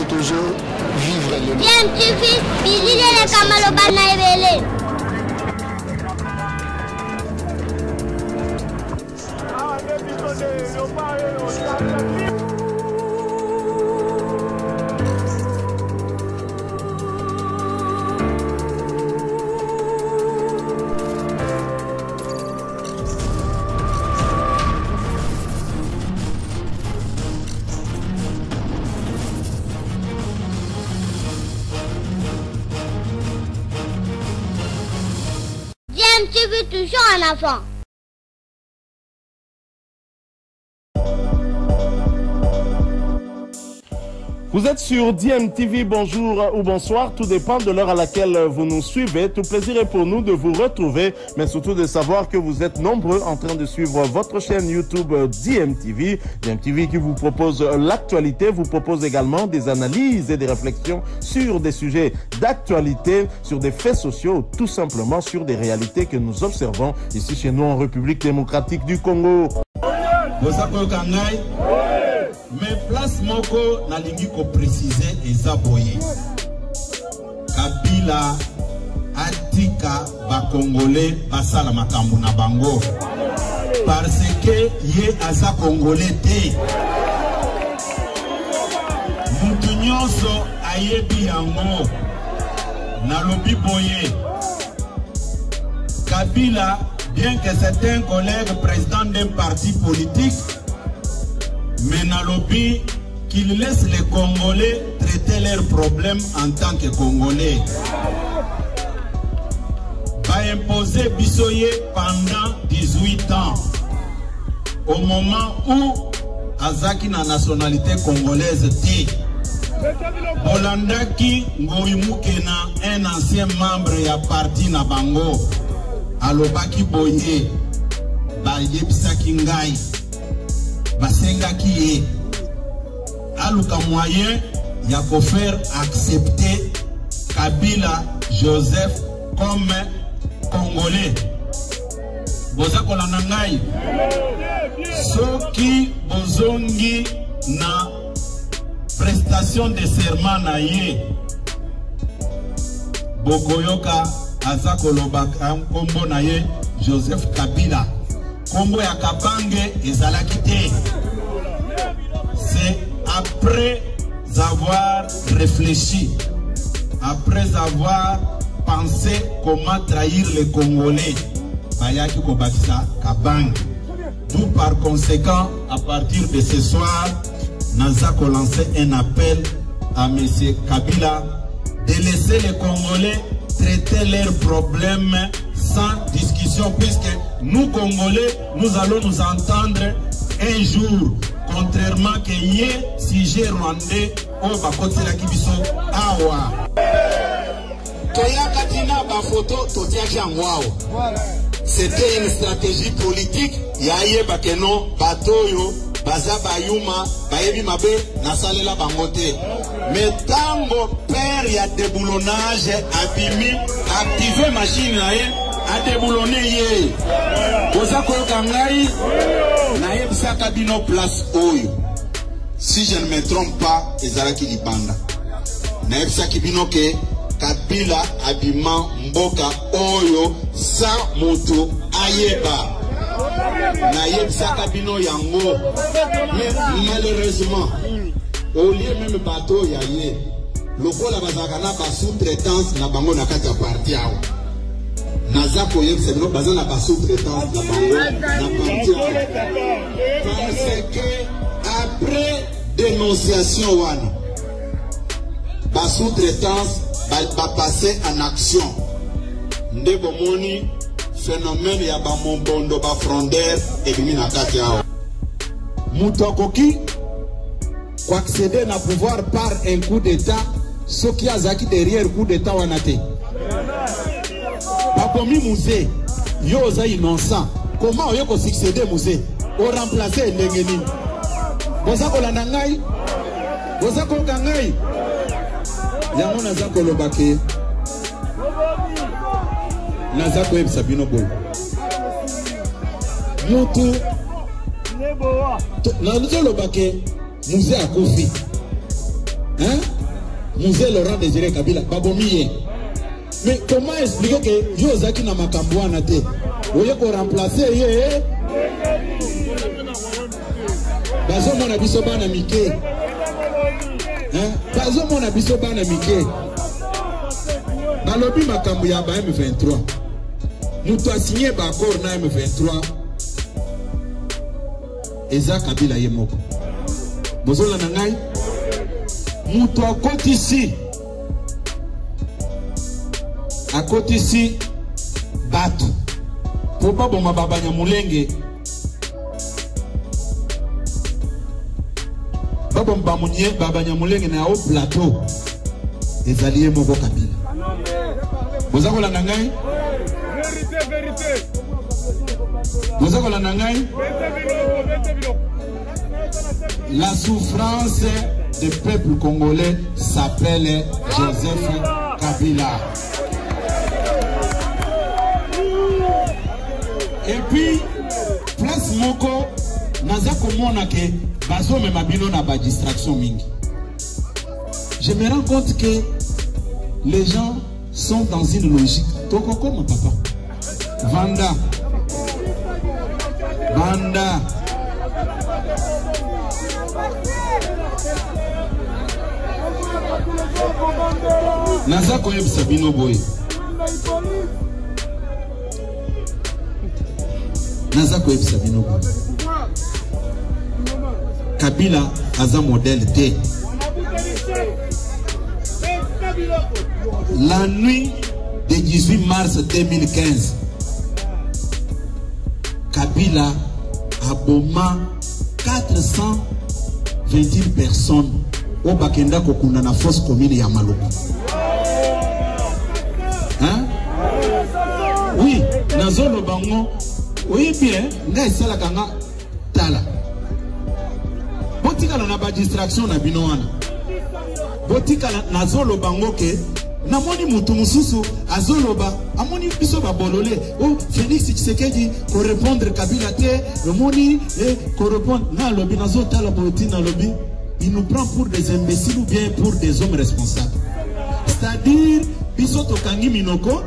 toujours vivre le bien TV, bilile le kamalo bana ebele. TV toujours en avant. Vous êtes sur DMTV, bonjour ou bonsoir, tout dépend de l'heure à laquelle vous nous suivez. Tout plaisir est pour nous de vous retrouver, mais surtout de savoir que vous êtes nombreux en train de suivre votre chaîne YouTube DMTV. DMTV qui vous propose l'actualité, vous propose également des analyses et des réflexions sur des sujets d'actualité, sur des faits sociaux, tout simplement sur des réalités que nous observons ici chez nous en République démocratique du Congo. Mais place moko na lingi ko préciser eza boye. Kabila atika ba Congolais basala makambo na bango. Parce que ye aza Congolais te. Mutu nyonso ayebi yango na lobi boye. Kabila, bien que certains collègues présidents d'un parti politique, mais dans le lobby qu'ils laissent les Congolais traiter leurs problèmes en tant que Congolais. Va imposer Bissoye pendant 18 ans. Au moment où Azaki na nationalité congolaise T. Bolandaki Ngoyimukena, un ancien membre ya parti na bango. Alobaki Boye. Bayebisaki Ngai. Basenga qui est aluka moyen ya ko faire accepter Kabila Joseph comme Congolais. Boza kolanda ngai soki bozongi na prestation de serment na ye bokoyoka aza koloba kombo na ye Joseph Kabila. Kombo ya Kabange ezalaki te. C'est après avoir réfléchi, après avoir pensé comment trahir les Congolais, bayaki kobakisa Kabange. D'où par conséquent, à partir de ce soir, Nazako lancer un appel à M. Kabila de laisser les Congolais traiter leurs problèmes sans discussion, puisque nous Congolais, nous allons nous entendre un jour, contrairement que hier, sujet rwandais, au Bakotela Kibiso, Awa. C'était une stratégie politique, yaye bakeno, batoyo, baza bayuma, bayebi mabe, nasalela bangote. Mais tango père ya déboulonnage, abimi, activer machine na ye, a déboulonné ye. Boza koyoka ngai, na yebisa kabino place oyo. Si je ne me trompe pas, ezalaki libanda. Na yebisa kibino ke Kabila abima mboka oyo sans moto ayeba. Na yebisa kabino yango. Mais malheureusement, au lieu même bateau yaye, lokola bazakana ba sous-traitance na bango na kati ya parti awa. Nazako yebisa bino bazana ba sous-traitance na bango na parti awa. Parce que après dénonciation wana, ba sous-traitance va passer en action. Ndebo moni phénomène ya ba mombondo ba frondeur et bimina kati yao. Mutokoki kwa accéder na pouvoir par un coup d'état, ce qui a zaki derrière coup d'état wanate. Pakomi musée, yo za innocent. Comment yo ko succéder musée? O remplacer ndengeni. Boza ko landangai? Boza ko kangai? Yango nazako lobake nazako ebisa bino boy mutu nazo lobake musée akofi Hein? Musée Laurent Désiré Kabila, Babomiye. Mais comment expliquer que Yozaki na makambo na te? Oye ko remplacer ye. Bazo mona biso bana mike. Hein? Bazo mona biso bana mike. Balobi makambo ya ba M23. Mutu a signé ba accord na M23. Eza Kabila ye moko. Bozola na ngai. Mutu a côté ici. À côté ici, Batu. Pour pas bon ma baba Nyamulenge. Baba Mbamunye, baba Nyamulenge na au plateau. Les alliés Mogo Kabila. Vous avez la nangai? Vérité. Vous avez la nangai? La souffrance du peuple congolais s'appelle Joseph Kabila. Et puis, place Moko, naza komona ke bazo me mabino na ba distraction mingi. Je me rends compte que les gens sont dans une logique. Toko comme papa. Vanda. Naza koyeb sabino boy. Naza koyeb sabino boy. Kabila aza modèle T. La nuit du 18 mars 2015, Kabila a boma 421 personnes au Bakenda Kokuna na fosse commune ya Maloba. Hein? Oui, Nazolo Bango. Oui bien, ngai sala kanga tala. Botika na ba distraction na binoana. Botika na Zolo Bango ke namoni mutu mususu azoloba amoni biso ba bolole oh Félix Tshisekedi ko répondre Kabila te moni ko répondre na lobi na zotala botina lobi. Il nous prend pour des imbéciles ou bien pour des hommes responsables. C'est-à-dire biso to kangi minoko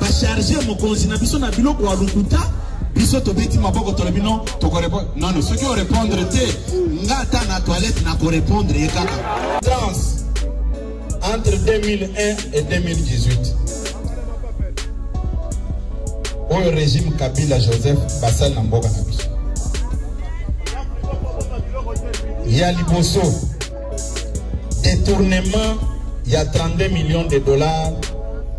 ba charger mokonzi na biso na biloko wa lukuta biso to beti maboko to lebino to ko répondre non ceux qui ont répondre te ngata na toilette na ko répondre yekaka trans entre 2001 et 2018 au régime Kabila Joseph Basal Namboka na biso ya liboso détournement il y a 32 millions de dollars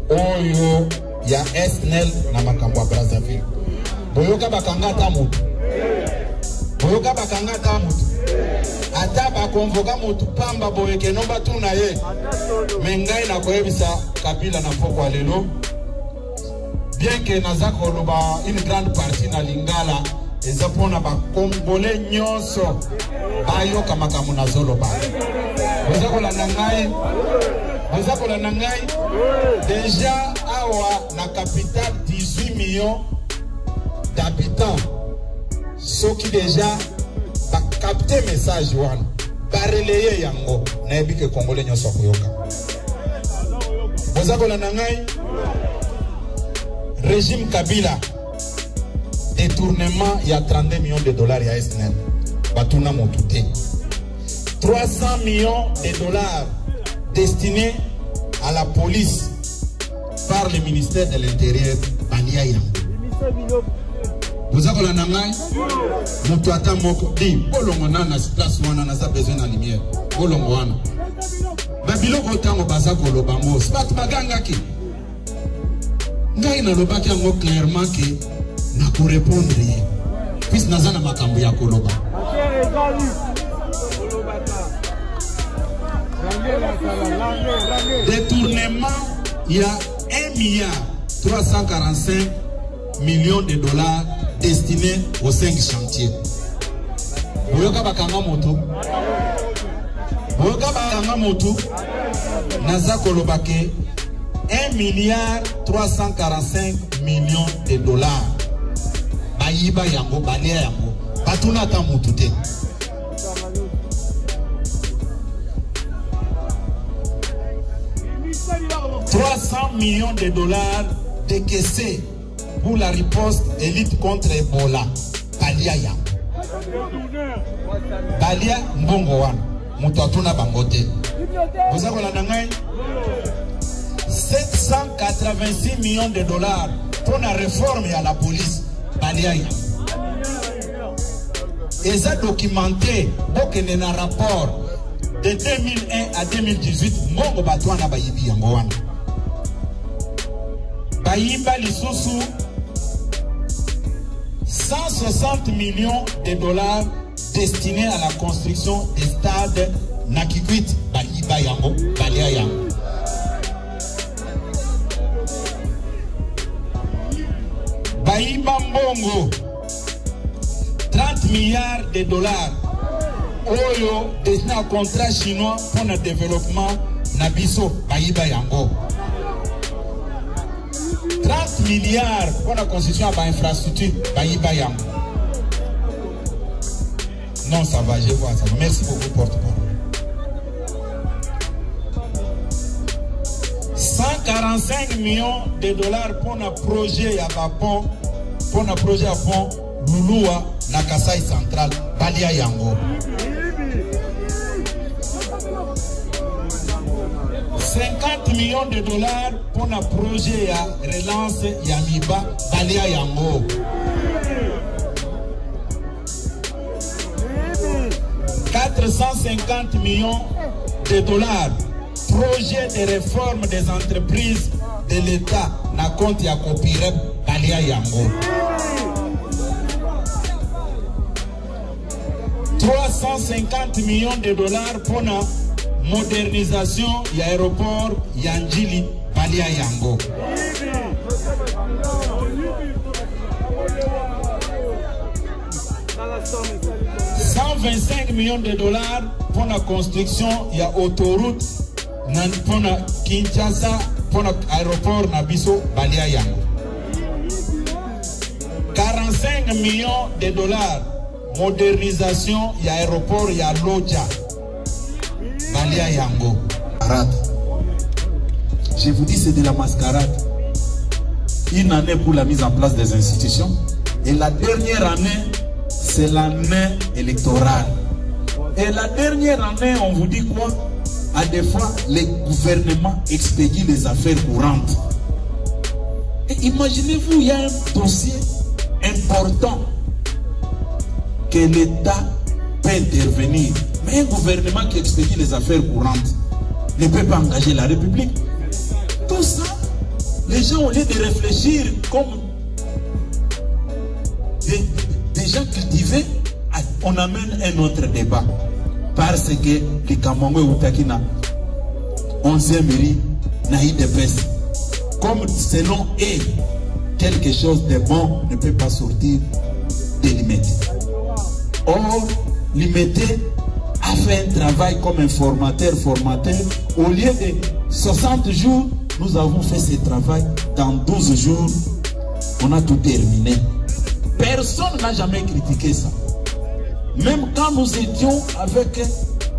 oyo ya SNL na makambo ya Brazzaville boyoka bakanga ta mutu ata ba convoka mutu pamba boyeke no batuna ye mengai na koyebisa Kabila na poko alelo bien que nazako loba une grande partie na lingala ezapona ba congolais nyonso bayoka makamu na zoloba bazako la nangai déjà awa na capitale 18 millions d'habitants ceux qui déjà ba capter message wana ba relayer yango na ebike congolais nyonso koyoka bazako la nangai régime Kabila détournement il y a 32 millions de dollars ya SNL batuna motuté 300 millions de dollars destinés à la police par le ministère de l'Intérieur Bania Yango. Vous avez la nangai mutu ata moko di bolongo nana place wana na za besoin na lumière bolongo wana babiloko tango bazako lobango spat baganga ki ngai na lobaki yango clairement que na ko répondre puisque nazana makambo ya koloba détournement il y a 1,345 millions de dollars destinés aux 5 chantiers. Boyoka bakanga moto naza kolobake 1,345 millions de dollars bayiba yango balia yango batuna ta motu te 300 millions de dollars décaissés pour la riposte et lutte contre Ebola. Balia ya. Balia mbongo wana. Mutatuna bangote. Vous avez la 786 millions de dollars pour la réforme à la police. Balia ya. Et ça documenté, donc dans un rapport de 2001 à 2018, Mongo Batouana Bayibi Yangoan. Bayimba Lissousou, 160 millions de dollars destinés à la construction des stades Nakikwit, Bayiba Yango, Balia Yango. Bayimba Mbongo, 30 milliards de dollars. Oyo destiné un contrat chinois pour le développement Nabiso Bayiba Yango. 30 milliards pour la construction de l'infrastructure Bayiba Yango. Non, ça va, je vois ça. Merci beaucoup, porte-parole. 145 millions de dollars pour un projet à Bapon, pour un projet à pont Lulua, na Kasai Central, Balia Yango. 50 millions de dollars pour un projet à relance Yamiba, Balia Yango. 450 millions de dollars, projet de réforme des entreprises de l'État, na compte ya Kopirep, Balia Yango. 350 millions de dollars pour la modernisation de l'aéroport Yanjili Balia Yango. 125 millions de dollars pour la construction de l'autoroute pour la Kinshasa, pour l'aéroport Nabiso Balia Yango. 45 millions de dollars modernisation de l'aéroport de Lodja Balia Yango. Je vous dis, c'est de la mascarade. Une année pour la mise en place des institutions. Et la dernière année, c'est l'année électorale. Et la dernière année, on vous dit quoi? À des fois, les gouvernements expédient les affaires courantes. Et imaginez-vous, il y a un dossier important que l'État peut intervenir. Mais un gouvernement qui expédie les affaires courantes ne peut pas engager la République. Tout ça, les gens, au lieu de réfléchir comme des gens cultivés, on amène un autre débat. Parce que les Kamongo et Outakina, 11e mairie, naïd de peste. Comme selon eux, quelque chose de bon ne peut pas sortir de Limité. Or, Limité a fait un travail comme un formateur. Au lieu de 60 jours, nous avons fait ce travail dans 12 jours. On a tout terminé. Personne n'a jamais critiqué ça. Même quand nous étions avec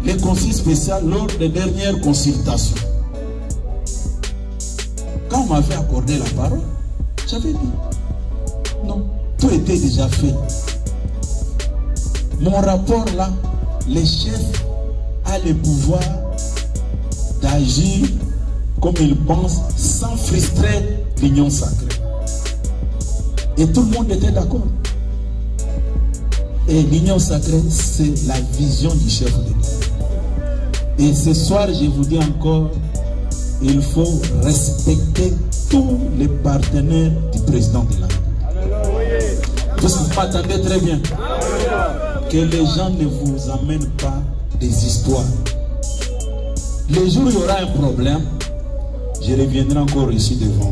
les conseils spéciaux lors des dernières consultations. Quand on m'avait accordé la parole, j'avais dit non, tout était déjà fait. Mon rapport là, les chefs a le pouvoir d'agir comme ils pensent sans frustrer l'union sacrée. Et tout le monde était d'accord. Et l'union sacrée, c'est la vision du chef de l'État. Et ce soir, je vous dis encore, il faut respecter tous les partenaires du président de la République. Vous m'attendez très bien. Que les gens ne vous amènent pas des histoires. Le jour où il y aura un problème, je reviendrai encore ici devant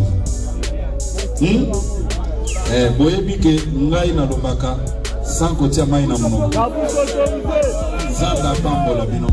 vous. Boyebi ke ngai na lobaka sans kotia mai na monoko. Zanda pambola bino.